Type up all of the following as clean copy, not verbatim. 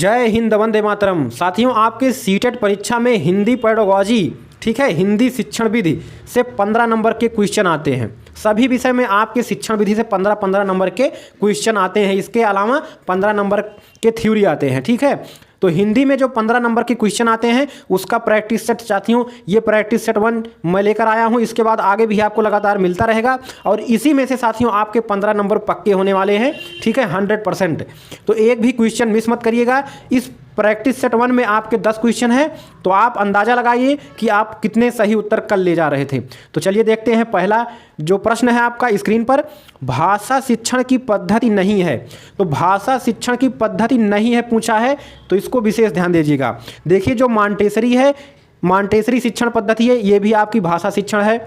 जय हिंद, वंदे मातरम। साथियों, आपके सीटेट परीक्षा में हिंदी पेडागॉजी, ठीक है, हिंदी शिक्षण विधि से 15 नंबर के क्वेश्चन आते हैं। सभी विषय में आपके शिक्षण विधि से 15-15 नंबर के क्वेश्चन आते हैं। इसके अलावा 15 नंबर के थ्योरी आते हैं, ठीक है। तो हिंदी में जो 15 नंबर के क्वेश्चन आते हैं उसका प्रैक्टिस सेट साथियों, ये प्रैक्टिस सेट 1 मैं लेकर आया हूँ। इसके बाद आगे भी आपको लगातार मिलता रहेगा और इसी में से साथियों आपके 15 नंबर पक्के होने वाले हैं, ठीक है, 100%। तो एक भी क्वेश्चन मिस मत करिएगा। इस प्रैक्टिस सेट 1 में आपके 10 क्वेश्चन हैं, तो आप अंदाज़ा लगाइए कि आप कितने सही उत्तर कल ले जा रहे थे। तो चलिए देखते हैं। पहला जो प्रश्न है आपका स्क्रीन पर, भाषा शिक्षण की पद्धति नहीं है। तो भाषा शिक्षण की पद्धति नहीं है पूछा है, तो इसको विशेष ध्यान दीजिएगा। देखिए, जो मॉन्टेसरी है, मॉन्टेसरी शिक्षण पद्धति है, ये भी आपकी भाषा शिक्षण है,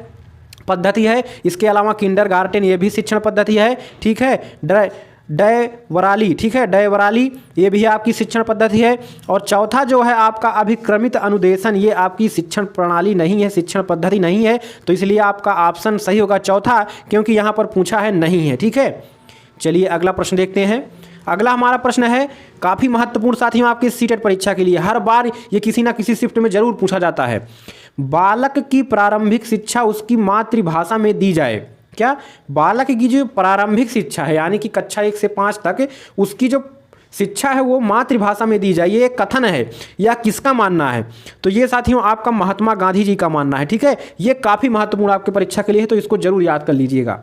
पद्धति है। इसके अलावा किंडरगार्टन, ये भी शिक्षण पद्धति है, ठीक है। डयवराली, ठीक है, डयवराली, ये भी आपकी शिक्षण पद्धति है। और चौथा जो है आपका अभिक्रमित अनुदेशन, ये आपकी शिक्षण प्रणाली नहीं है, शिक्षण पद्धति नहीं है। तो इसलिए आपका ऑप्शन सही होगा चौथा, क्योंकि यहाँ पर पूछा है नहीं है, ठीक है। चलिए अगला प्रश्न देखते हैं। अगला हमारा प्रश्न है काफ़ी महत्वपूर्ण साथियों आपके सीटेट परीक्षा के लिए। हर बार ये किसी ना किसी शिफ्ट में जरूर पूछा जाता है। बालक की प्रारंभिक शिक्षा उसकी मातृभाषा में दी जाए। क्या? बालक की जो प्रारंभिक शिक्षा है, यानी कि कक्षा 1 से 5 तक, उसकी जो शिक्षा है वो मातृभाषा में दी जाए, ये एक कथन है या किसका मानना है? तो ये साथियों आपका महात्मा गांधी जी का मानना है, ठीक है। ये काफ़ी महत्वपूर्ण आपके परीक्षा के लिए है, तो इसको जरूर याद कर लीजिएगा।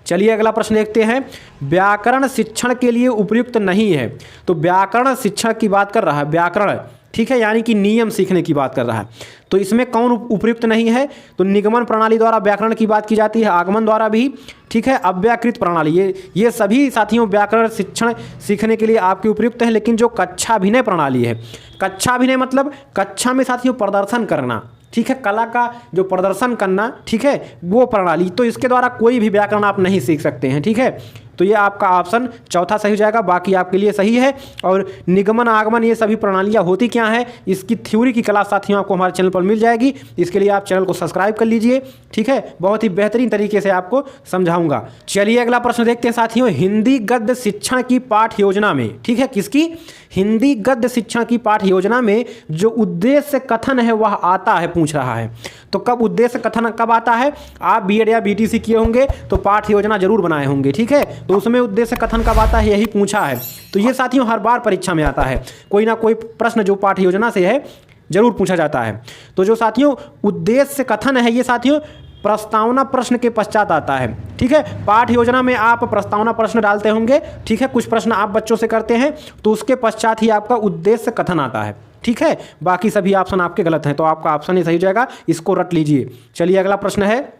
चलिए अगला प्रश्न देखते हैं। व्याकरण शिक्षण के लिए उपयुक्त नहीं है। तो व्याकरण शिक्षण की बात कर रहा है, व्याकरण, ठीक है, यानी कि नियम सीखने की बात कर रहा है। तो इसमें कौन उपयुक्त नहीं है? तो निगमन प्रणाली द्वारा व्याकरण की बात की जाती है, आगमन द्वारा भी, ठीक है, अव्याकृत प्रणाली, ये सभी साथियों व्याकरण शिक्षण सीखने के लिए आपके उपयुक्त है। लेकिन जो कक्षाभिनय प्रणाली है, कक्षाभिनय मतलब कक्षा में साथियों प्रदर्शन करना, ठीक है, कला का जो प्रदर्शन करना, ठीक है, वो प्रणाली, तो इसके द्वारा कोई भी व्याकरण आप नहीं सीख सकते हैं, ठीक है। तो ये आपका ऑप्शन चौथा सही हो जाएगा, बाकी आपके लिए सही है। और निगमन आगमन ये सभी प्रणालियाँ होती क्या हैं, इसकी थ्योरी की क्लास साथियों आपको हमारे चैनल पर मिल जाएगी। इसके लिए आप चैनल को सब्सक्राइब कर लीजिए, ठीक है, बहुत ही बेहतरीन तरीके से आपको समझाऊंगा। चलिए अगला प्रश्न देखते हैं साथियों। हिंदी गद्य शिक्षण की पाठ योजना में, ठीक है, किसकी? हिंदी गद्य शिक्षण की पाठ योजना में जो उद्देश्य कथन है वह आता है, पूछ रहा है। तो कब उद्देश्य कथन कब आता है? आप बीएड या बीटीसी किए होंगे तो पाठ योजना जरूर बनाए होंगे, ठीक है, तो उसमें उद्देश्य कथन कब आता है यही पूछा है। तो ये साथियों हर बार परीक्षा में आता है, कोई ना कोई प्रश्न जो पाठ योजना से है जरूर पूछा जाता है। तो जो साथियों उद्देश्य कथन है ये साथियों प्रस्तावना प्रश्न के पश्चात आता है, ठीक है। पाठ योजना में आप प्रस्तावना प्रश्न डालते होंगे, ठीक है, कुछ प्रश्न आप बच्चों से करते हैं, तो उसके पश्चात ही आपका उद्देश्य कथन आता है, ठीक है। बाकी सभी ऑप्शन आपके गलत हैं, तो आपका ऑप्शन ही सही हो जाएगा, इसको रट लीजिए। चलिए अगला प्रश्न है,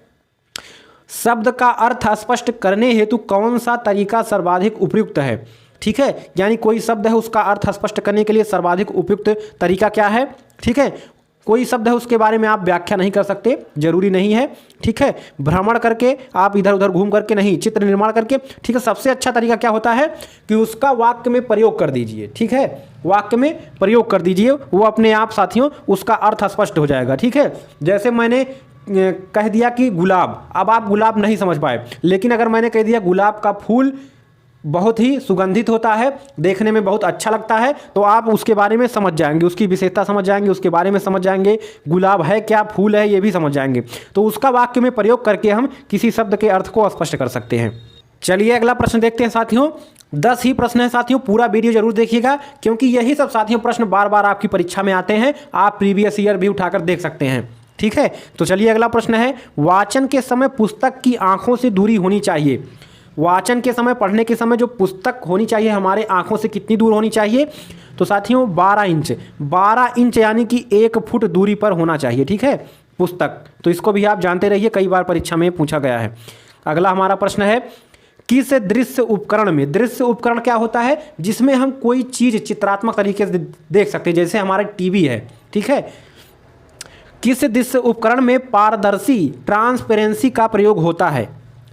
शब्द का अर्थ स्पष्ट करने हेतु कौन सा तरीका सर्वाधिक उपयुक्त है? ठीक है, यानी कोई शब्द है उसका अर्थ स्पष्ट करने के लिए सर्वाधिक उपयुक्त तरीका क्या है? ठीक है, कोई शब्द है उसके बारे में आप व्याख्या नहीं कर सकते, जरूरी नहीं है, ठीक है, भ्रमण करके आप इधर उधर घूम करके नहीं, चित्र निर्माण करके, ठीक है। सबसे अच्छा तरीका क्या होता है कि उसका वाक्य में प्रयोग कर दीजिए, ठीक है, वाक्य में प्रयोग कर दीजिए, वो अपने आप साथियों उसका अर्थ स्पष्ट हो जाएगा, ठीक है। जैसे मैंने कह दिया कि गुलाब, अब आप गुलाब नहीं समझ पाए, लेकिन अगर मैंने कह दिया गुलाब का फूल बहुत ही सुगंधित होता है, देखने में बहुत अच्छा लगता है, तो आप उसके बारे में समझ जाएंगे, उसकी विशेषता समझ जाएंगे, उसके बारे में समझ जाएंगे, गुलाब है क्या, फूल है, ये भी समझ जाएंगे। तो उसका वाक्य में प्रयोग करके हम किसी शब्द के अर्थ को स्पष्ट कर सकते हैं। चलिए अगला प्रश्न देखते हैं साथियों। 10 ही प्रश्न है साथियों, पूरा वीडियो जरूर देखिएगा, क्योंकि यही सब साथियों प्रश्न बार बार आपकी परीक्षा में आते हैं, आप प्रीवियस ईयर भी उठाकर देख सकते हैं, ठीक है। तो चलिए अगला प्रश्न है, वाचन के समय पुस्तक की आंखों से दूरी होनी चाहिए। वाचन के समय, पढ़ने के समय जो पुस्तक होनी चाहिए हमारे आंखों से कितनी दूर होनी चाहिए? तो साथियों 12 इंच, 12 इंच यानी कि 1 फुट दूरी पर होना चाहिए, ठीक है, पुस्तक। तो इसको भी आप जानते रहिए, कई बार परीक्षा में पूछा गया है। अगला हमारा प्रश्न है, किस दृश्य उपकरण में, दृश्य उपकरण क्या होता है? जिसमें हम कोई चीज़ चित्रात्मक तरीके से देख सकते हैं, जैसे हमारा टीवी है, ठीक है। किस दृश्य उपकरण में पारदर्शी ट्रांसपेरेंसी का प्रयोग होता है?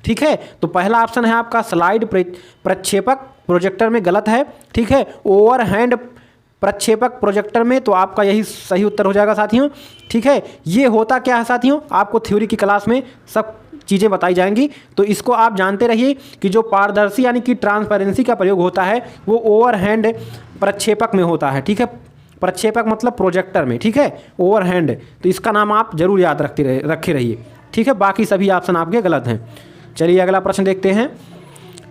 ठीक है, तो पहला ऑप्शन है आपका स्लाइड प्रक्षेपक, प्रोजेक्टर में गलत है, ठीक है। ओवरहेड प्रक्षेपक प्रोजेक्टर में, तो आपका यही सही उत्तर हो जाएगा साथियों। ठीक है, ये होता क्या है साथियों, आपको थ्योरी की क्लास में सब चीज़ें बताई जाएंगी, तो इसको आप जानते रहिए कि जो पारदर्शी यानी कि ट्रांसपेरेंसी का प्रयोग होता है वो ओवरहैंड प्रक्षेपक में होता है। ठीक है, प्रक्षेपक मतलब प्रोजेक्टर में। ठीक है, ओवरहैंड, तो इसका नाम आप जरूर याद रखे रहिए। ठीक है, बाकी सभी ऑप्शन आपके गलत हैं। चलिए अगला प्रश्न देखते हैं।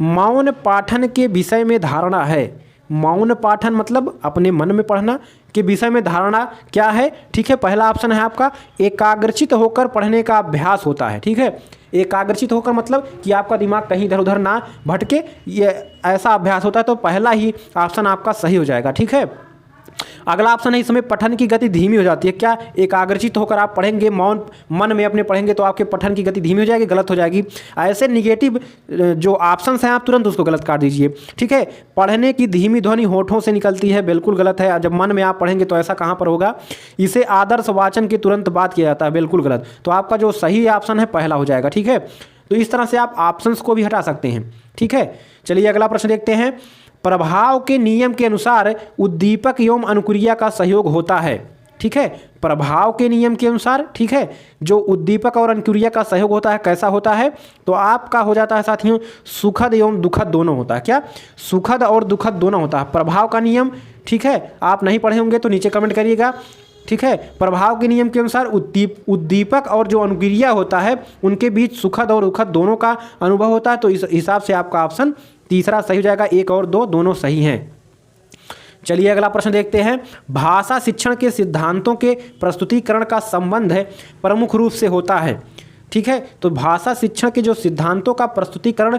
मौन पाठन के विषय में धारणा है। मौन पाठन मतलब अपने मन में पढ़ना, के विषय में धारणा क्या है। ठीक है, पहला ऑप्शन है आपका एकाग्रचित होकर पढ़ने का अभ्यास होता है। ठीक है, एकाग्रचित होकर मतलब कि आपका दिमाग कहीं इधर उधर ना भटके, ये ऐसा अभ्यास होता है, तो पहला ही ऑप्शन आपका सही हो जाएगा। ठीक है, अगला ऑप्शन है इसमें पठन की गति धीमी हो जाती है। क्या एकाग्रचित होकर आप पढ़ेंगे, मौन मन में अपने पढ़ेंगे तो आपके पठन की गति धीमी हो जाएगी, गलत हो जाएगी। ऐसे निगेटिव जो ऑप्शंस हैं आप तुरंत उसको गलत काट दीजिए। ठीक है, पढ़ने की धीमी ध्वनि होठों से निकलती है, बिल्कुल गलत है। जब मन में आप पढ़ेंगे तो ऐसा कहाँ पर होगा। इसे आदर्श वाचन के तुरंत बाद किया जाता है, बिल्कुल गलत। तो आपका जो सही ऑप्शन है पहला हो जाएगा। ठीक है, तो इस तरह से आप ऑप्शंस को भी हटा सकते हैं। ठीक है, चलिए अगला प्रश्न देखते हैं। प्रभाव के नियम के अनुसार उद्दीपक एवं अनुक्रिया का सहयोग होता है। ठीक है, प्रभाव के नियम के अनुसार, ठीक है, जो उद्दीपक और अनुक्रिया का सहयोग होता है कैसा होता है, तो आपका हो जाता है साथियों सुखद एवं दुखद दोनों होता है। क्या, सुखद और दुखद दोनों होता है प्रभाव का नियम। ठीक है, आप नहीं पढ़े होंगे तो नीचे कमेंट करिएगा। ठीक है, प्रभाव के नियम के अनुसार उद्दीपक और जो अनुक्रिया होता है उनके बीच सुखद और दुखद दोनों का अनुभव होता है, तो इस हिसाब से आपका ऑप्शन तीसरा सही हो जाएगा। 1 और 2 दोनों सही हैं। चलिए अगला प्रश्न देखते हैं। भाषा शिक्षण के सिद्धांतों के प्रस्तुतिकरण का संबंध है प्रमुख रूप से होता है। ठीक है, तो भाषा शिक्षण के जो सिद्धांतों का प्रस्तुतिकरण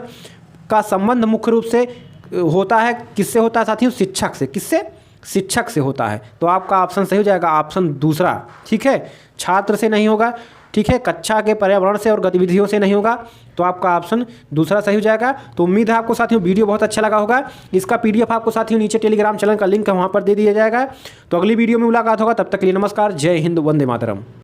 का संबंध मुख्य रूप से होता है, किससे होता है साथियों, शिक्षक से। किससे, शिक्षक से होता है। तो आपका ऑप्शन सही हो जाएगा, ऑप्शन दूसरा। ठीक है, छात्र से नहीं होगा। ठीक है, कक्षा के पर्यावरण से और गतिविधियों से नहीं होगा, तो आपका ऑप्शन दूसरा सही हो जाएगा। तो उम्मीद है आपको साथियों वीडियो बहुत अच्छा लगा होगा। इसका पीडीएफ आपको साथियों नीचे टेलीग्राम चैनल का लिंक है वहाँ पर दे दिया जाएगा। तो अगली वीडियो में मुलाकात होगा, तब तक के लिए नमस्कार, जय हिंद, वंदे मातरम।